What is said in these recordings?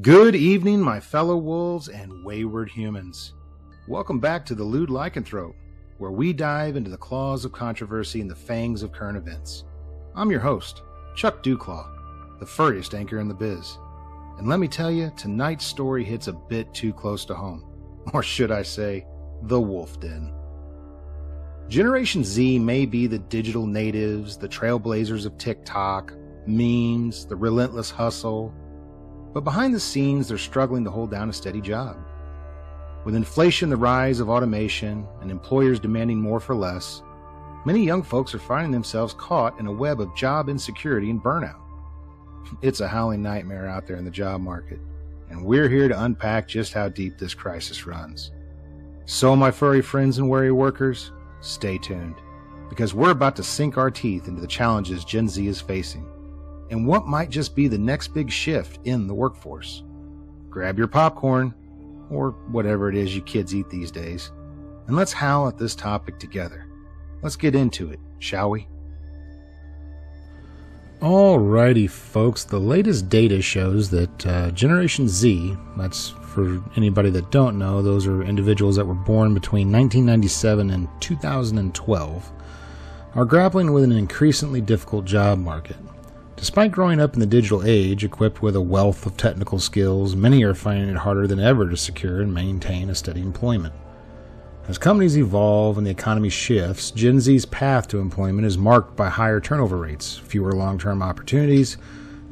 Good evening, my fellow wolves and wayward humans. Welcome back to the Lewd Lycanthrope, where we dive into the claws of controversy and the fangs of current events. I'm your host, Chuck Dewclaw, the furriest anchor in the biz. And let me tell you, tonight's story hits a bit too close to home. Or should I say, the wolf den. Generation Z may be the digital natives, the trailblazers of TikTok, memes, the relentless hustle, but behind the scenes, they're struggling to hold down a steady job. With inflation, the rise of automation, and employers demanding more for less, many young folks are finding themselves caught in a web of job insecurity and burnout. It's a howling nightmare out there in the job market, and we're here to unpack just how deep this crisis runs. So, my furry friends and wary workers, stay tuned, because we're about to sink our teeth into the challenges Gen Z is facing, and what might just be the next big shift in the workforce. Grab your popcorn, or whatever it is you kids eat these days, and let's howl at this topic together. Let's get into it, shall we? Alrighty, folks, the latest data shows that Generation Z, that's for anybody that don't know, those are individuals that were born between 1997 and 2012, are grappling with an increasingly difficult job market. Despite growing up in the digital age, equipped with a wealth of technical skills, many are finding it harder than ever to secure and maintain a steady employment. As companies evolve and the economy shifts, Gen Z's path to employment is marked by higher turnover rates, fewer long-term opportunities,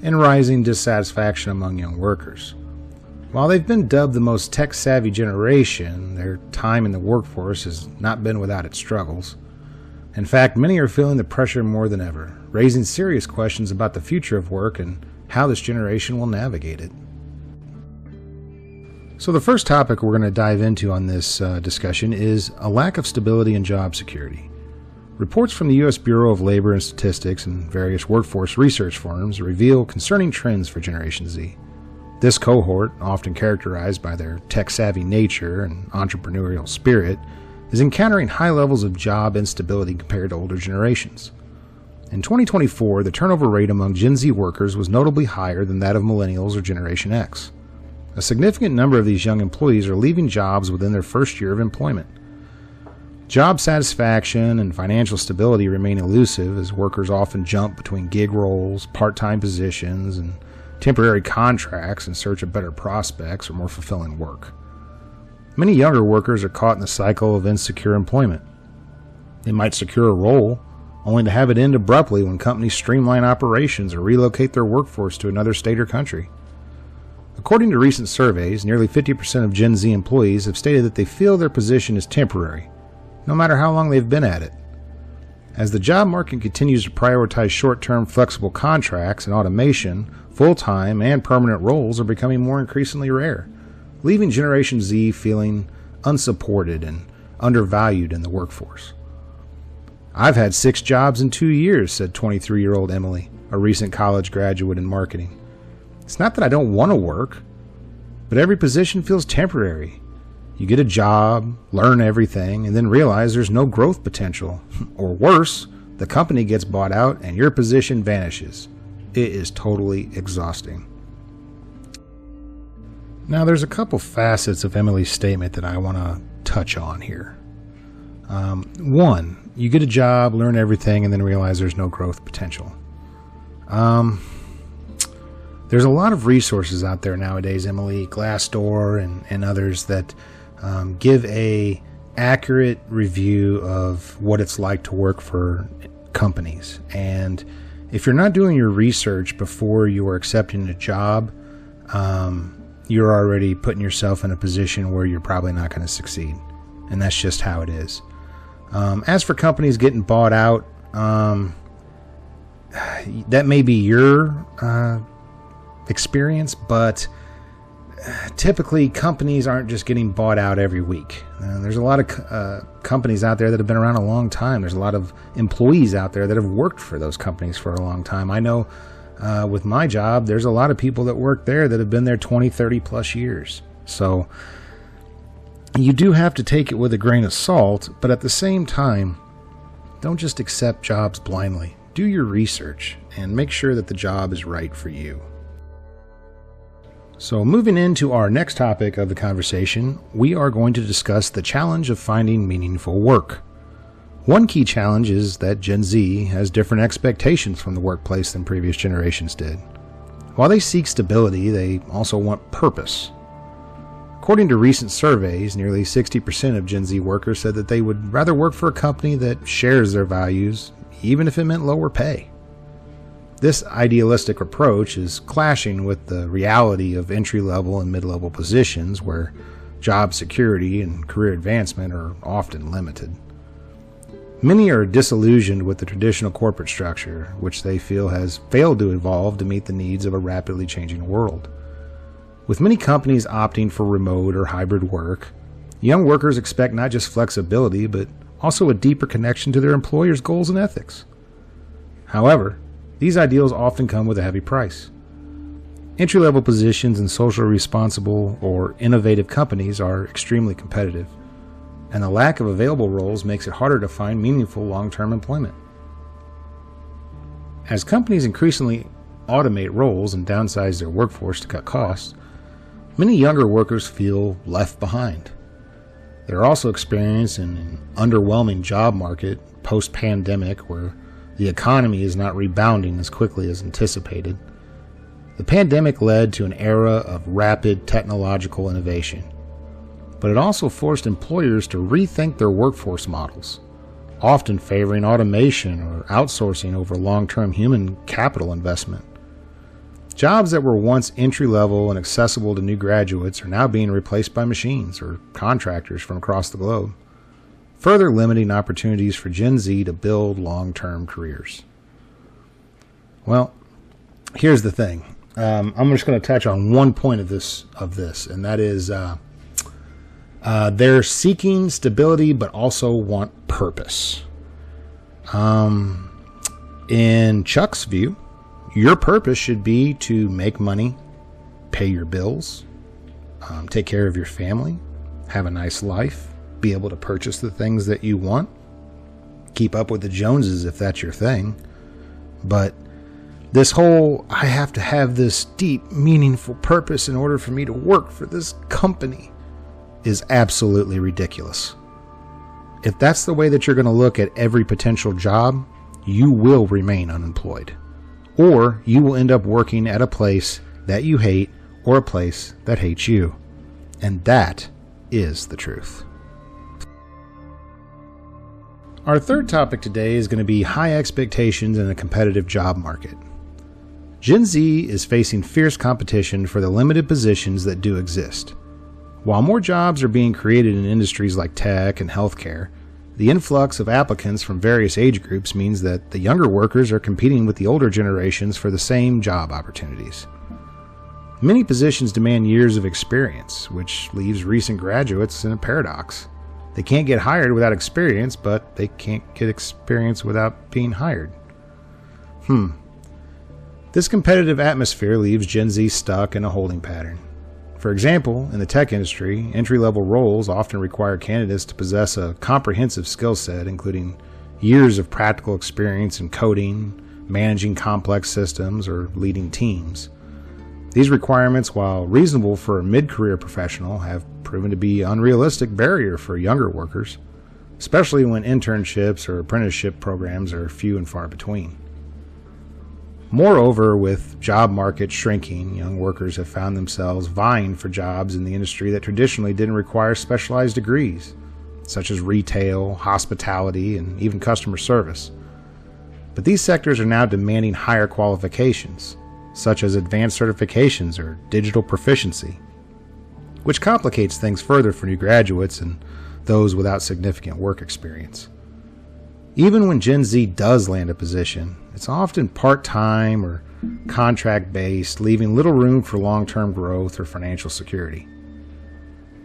and rising dissatisfaction among young workers. While they've been dubbed the most tech-savvy generation, their time in the workforce has not been without its struggles. In fact, many are feeling the pressure more than ever, raising serious questions about the future of work and how this generation will navigate it. So the first topic we're going to dive into on this discussion is a lack of stability in job security. Reports from the U.S. Bureau of Labor and Statistics and various workforce research firms reveal concerning trends for Generation Z. This cohort, often characterized by their tech-savvy nature and entrepreneurial spirit, is encountering high levels of job instability compared to older generations. In 2024, the turnover rate among Gen Z workers was notably higher than that of millennials or Generation X. A significant number of these young employees are leaving jobs within their first year of employment. Job satisfaction and financial stability remain elusive as workers often jump between gig roles, part-time positions, and temporary contracts in search of better prospects or more fulfilling work. Many younger workers are caught in the cycle of insecure employment. They might secure a role, only to have it end abruptly when companies streamline operations or relocate their workforce to another state or country. According to recent surveys, nearly 50% of Gen Z employees have stated that they feel their position is temporary, no matter how long they've been at it. As the job market continues to prioritize short-term flexible contracts and automation, full-time and permanent roles are becoming more increasingly rare, leaving Generation Z feeling unsupported and undervalued in the workforce. "I've had 6 jobs in 2 years," said 23-year-old Emily, a recent college graduate in marketing. "It's not that I don't want to work, but every position feels temporary. You get a job, learn everything, and then realize there's no growth potential. Or worse, the company gets bought out and your position vanishes. It is totally exhausting." Now, there's a couple facets of Emily's statement that I want to touch on here. One, you get a job, learn everything, and then realize there's no growth potential. There's a lot of resources out there nowadays, Emily, Glassdoor and others that give a accurate review of what it's like to work for companies. And if you're not doing your research before you are accepting a job, you're already putting yourself in a position where you're probably not going to succeed. And that's just how it is. As for companies getting bought out, that may be your experience, but typically companies aren't just getting bought out every week. There's a lot of companies out there that have been around a long time. There's a lot of employees out there that have worked for those companies for a long time. I know with my job, there's a lot of people that work there that have been there 20, 30 plus years. So you do have to take it with a grain of salt, but at the same time, don't just accept jobs blindly. Do your research and make sure that the job is right for you. So moving into our next topic of the conversation, we are going to discuss the challenge of finding meaningful work. One key challenge is that Gen Z has different expectations from the workplace than previous generations did. While they seek stability, they also want purpose. According to recent surveys, nearly 60% of Gen Z workers said that they would rather work for a company that shares their values, even if it meant lower pay. This idealistic approach is clashing with the reality of entry-level and mid-level positions where job security and career advancement are often limited. Many are disillusioned with the traditional corporate structure, which they feel has failed to evolve to meet the needs of a rapidly changing world. With many companies opting for remote or hybrid work, young workers expect not just flexibility, but also a deeper connection to their employer's goals and ethics. However, these ideals often come with a heavy price. Entry-level positions in socially responsible or innovative companies are extremely competitive, and the lack of available roles makes it harder to find meaningful long-term employment. As companies increasingly automate roles and downsize their workforce to cut costs, many younger workers feel left behind. They're also experiencing an underwhelming job market post-pandemic where the economy is not rebounding as quickly as anticipated. The pandemic led to an era of rapid technological innovation, but it also forced employers to rethink their workforce models, often favoring automation or outsourcing over long-term human capital investment. Jobs that were once entry-level and accessible to new graduates are now being replaced by machines or contractors from across the globe, further limiting opportunities for Gen Z to build long-term careers. Well, here's the thing. I'm just going to touch on one point of this, and that is they're seeking stability but also want purpose. In Chuck's view, your purpose should be to make money, pay your bills, take care of your family, have a nice life, be able to purchase the things that you want, keep up with the Joneses if that's your thing. But this whole, I have to have this deep, meaningful purpose in order for me to work for this company, is absolutely ridiculous. If that's the way that you're going to look at every potential job, you will remain unemployed. Or you will end up working at a place that you hate or a place that hates you. And that is the truth. Our third topic today is going to be high expectations in a competitive job market. Gen Z is facing fierce competition for the limited positions that do exist. While more jobs are being created in industries like tech and healthcare, the influx of applicants from various age groups means that the younger workers are competing with the older generations for the same job opportunities. Many positions demand years of experience, which leaves recent graduates in a paradox. They can't get hired without experience, but they can't get experience without being hired. This competitive atmosphere leaves Gen Z stuck in a holding pattern. For example, in the tech industry, entry-level roles often require candidates to possess a comprehensive skill set, including years of practical experience in coding, managing complex systems, or leading teams. These requirements, while reasonable for a mid-career professional, have proven to be an unrealistic barrier for younger workers, especially when internships or apprenticeship programs are few and far between. Moreover, with job market shrinking, young workers have found themselves vying for jobs in the industry that traditionally didn't require specialized degrees, such as retail, hospitality, and even customer service. But these sectors are now demanding higher qualifications, such as advanced certifications or digital proficiency, which complicates things further for new graduates and those without significant work experience. Even when Gen Z does land a position, it's often part-time or contract-based, leaving little room for long-term growth or financial security.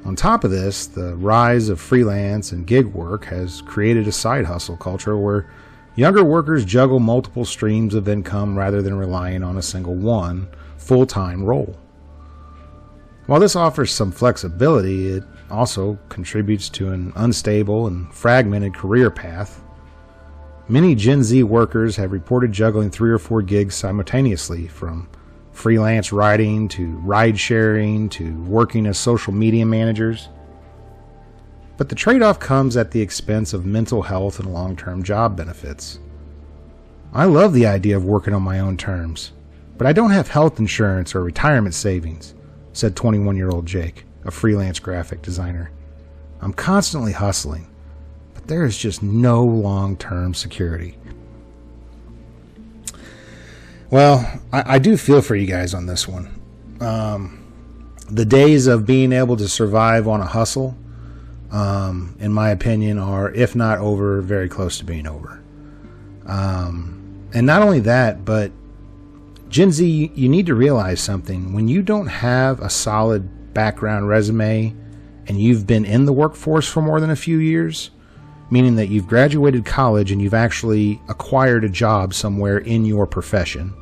On top of this, the rise of freelance and gig work has created a side hustle culture where younger workers juggle multiple streams of income rather than relying on a single one full-time role. While this offers some flexibility, it also contributes to an unstable and fragmented career path. Many Gen Z workers have reported juggling 3 or 4 gigs simultaneously, from freelance writing to ride sharing to working as social media managers. But the trade-off comes at the expense of mental health and long-term job benefits. I love the idea of working on my own terms, but I don't have health insurance or retirement savings, said 21-year-old Jake, a freelance graphic designer. I'm constantly hustling, but there is just no long-term security. Well, I do feel for you guys on this one. The days of being able to survive on a hustle, in my opinion, are, if not over, very close to being over. And not only that, but Gen Z, you need to realize something. When you don't have a solid background resume and you've been in the workforce for more than a few years, meaning that you've graduated college and you've actually acquired a job somewhere in your profession,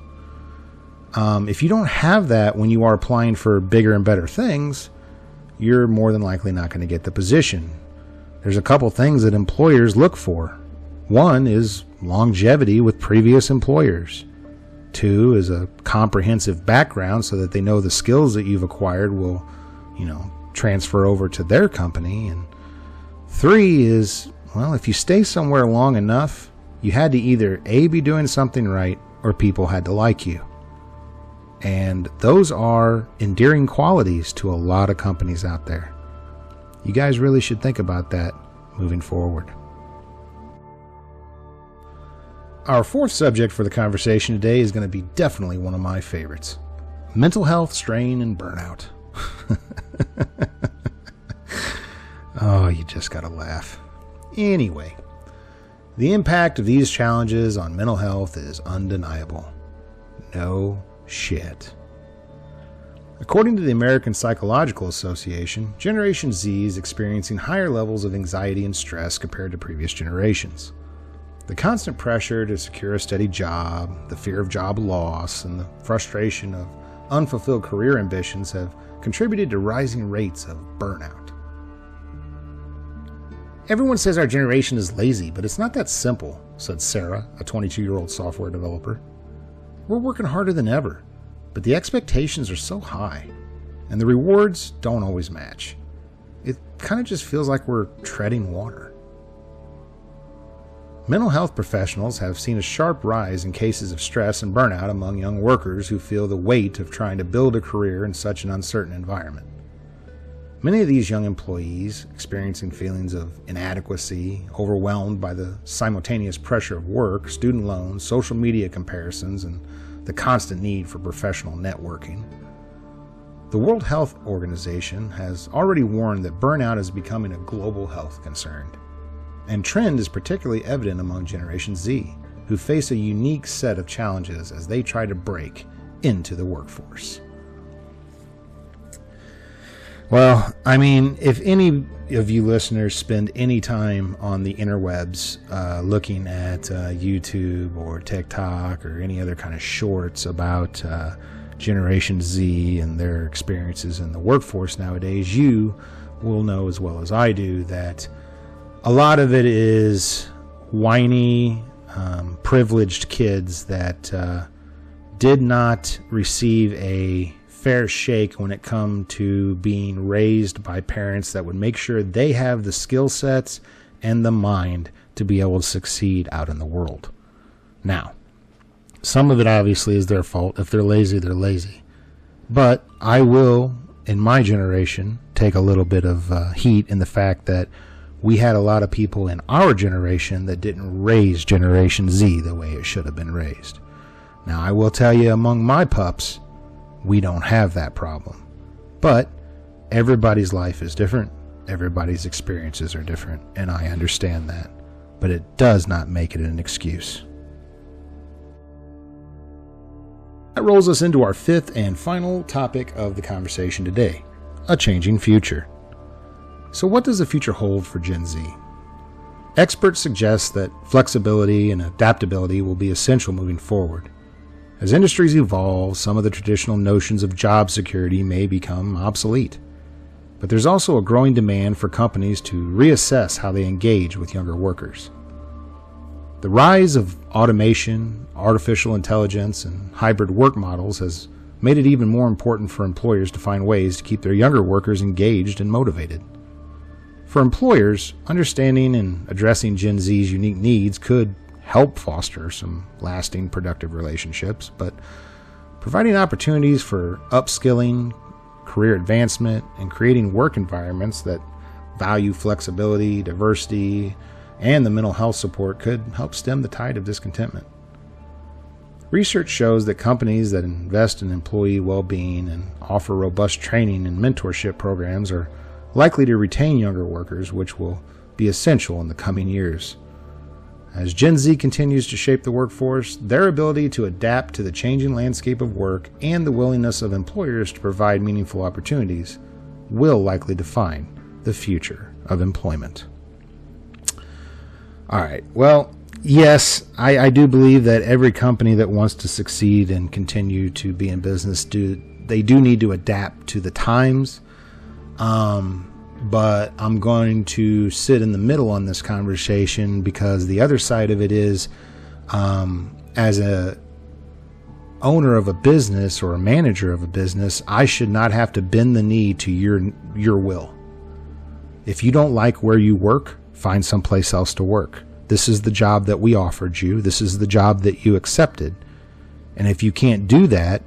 if you don't have that when you are applying for bigger and better things, you're more than likely not going to get the position. There's a couple things that employers look for. One is longevity with previous employers. Two is a comprehensive background so that they know the skills that you've acquired will, transfer over to their company. And three is, well, if you stay somewhere long enough, you had to either A, be doing something right, or people had to like you. And those are endearing qualities to a lot of companies out there. You guys really should think about that moving forward. Our fourth subject for the conversation today is going to be definitely one of my favorites. Mental health, strain, and burnout. Oh, you just gotta laugh. Anyway, the impact of these challenges on mental health is undeniable. No shit. According to the American Psychological Association, Generation Z is experiencing higher levels of anxiety and stress compared to previous generations. The constant pressure to secure a steady job, the fear of job loss, and the frustration of unfulfilled career ambitions have contributed to rising rates of burnout. Everyone says our generation is lazy, but it's not that simple, said Sarah, a 22-year-old software developer. We're working harder than ever, but the expectations are so high, and the rewards don't always match. It kind of just feels like we're treading water. Mental health professionals have seen a sharp rise in cases of stress and burnout among young workers who feel the weight of trying to build a career in such an uncertain environment. Many of these young employees, experiencing feelings of inadequacy, overwhelmed by the simultaneous pressure of work, student loans, social media comparisons, and the constant need for professional networking. The World Health Organization has already warned that burnout is becoming a global health concern. And trend is particularly evident among Generation Z, who face a unique set of challenges as they try to break into the workforce. Well, I mean, if any of you listeners spend any time on the interwebs looking at YouTube or TikTok or any other kind of shorts about Generation Z and their experiences in the workforce nowadays, you will know as well as I do that a lot of it is whiny, privileged kids that did not receive a fair shake when it come to being raised by parents that would make sure they have the skill sets and the mind to be able to succeed out in the world. Now, some of it obviously is their fault. If they're lazy, they're lazy. But I will, in my generation, take a little bit of heat in the fact that we had a lot of people in our generation that didn't raise Generation Z the way it should have been raised. Now, I will tell you, among my pups, we don't have that problem. But everybody's life is different. Everybody's experiences are different, and I understand that. But it does not make it an excuse. That rolls us into our fifth and final topic of the conversation today, a changing future. So what does the future hold for Gen Z? Experts suggest that flexibility and adaptability will be essential moving forward. As industries evolve, some of the traditional notions of job security may become obsolete. But there's also a growing demand for companies to reassess how they engage with younger workers. The rise of automation, artificial intelligence, and hybrid work models has made it even more important for employers to find ways to keep their younger workers engaged and motivated. For employers, understanding and addressing Gen Z's unique needs could help foster some lasting, productive relationships, but providing opportunities for upskilling, career advancement, and creating work environments that value flexibility, diversity, and the mental health support could help stem the tide of discontentment. Research shows that companies that invest in employee well-being and offer robust training and mentorship programs are likely to retain younger workers, which will be essential in the coming years. As Gen Z continues to shape the workforce, their ability to adapt to the changing landscape of work and the willingness of employers to provide meaningful opportunities will likely define the future of employment. All right, well, yes, I do believe that every company that wants to succeed and continue to be in business, they do need to adapt to the times. But I'm going to sit in the middle on this conversation because the other side of it is, as a owner of a business or a manager of a business, I should not have to bend the knee to your will. If you don't like where you work, find someplace else to work. This is the job that we offered you. This is the job that you accepted. And if you can't do that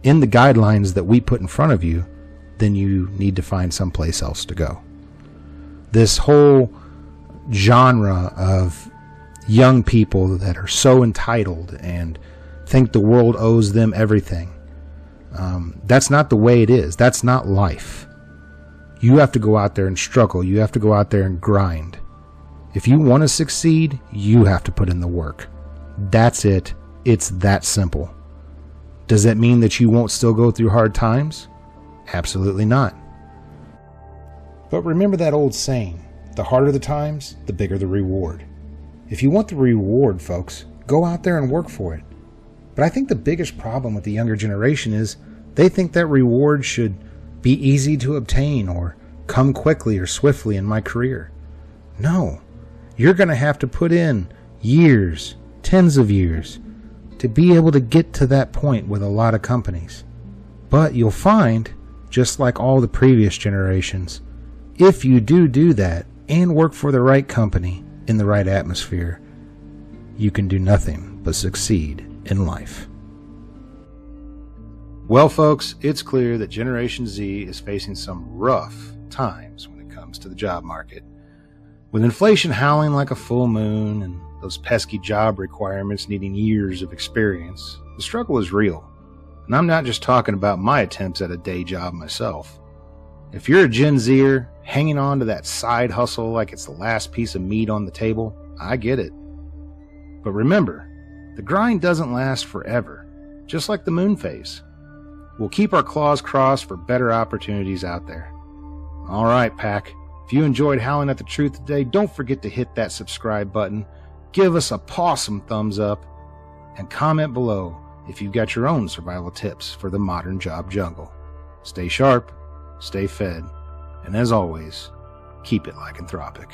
in the guidelines that we put in front of you, then you need to find someplace else to go. This whole genre of young people that are so entitled and think the world owes them everything, that's not the way it is. That's not life. You have to go out there and struggle. You have to go out there and grind. If you want to succeed, you have to put in the work. That's it. It's that simple. Does that mean that you won't still go through hard times? Absolutely not. But remember that old saying, the harder the times, the bigger the reward. If you want the reward, folks, go out there and work for it. But I think the biggest problem with the younger generation is they think that reward should be easy to obtain or come quickly or swiftly in my career. No, you're going to have to put in years, tens of years, to be able to get to that point with a lot of companies. But you'll find, just like all the previous generations, if you do that and work for the right company in the right atmosphere, you can do nothing but succeed in life. Well, folks, it's clear that Generation Z is facing some rough times when it comes to the job market. With inflation howling like a full moon and those pesky job requirements needing years of experience, the struggle is real. And I'm not just talking about my attempts at a day job myself. If you're a Gen Zer hanging on to that side hustle like it's the last piece of meat on the table, I get it. But remember, the grind doesn't last forever, just like the moon phase. We'll keep our claws crossed for better opportunities out there. All right, Pack. If you enjoyed Howling at the Truth today, don't forget to hit that subscribe button, give us a pawsome thumbs up, and comment below if you've got your own survival tips for the modern job jungle. Stay sharp, stay fed, and as always, keep it lycanthropic.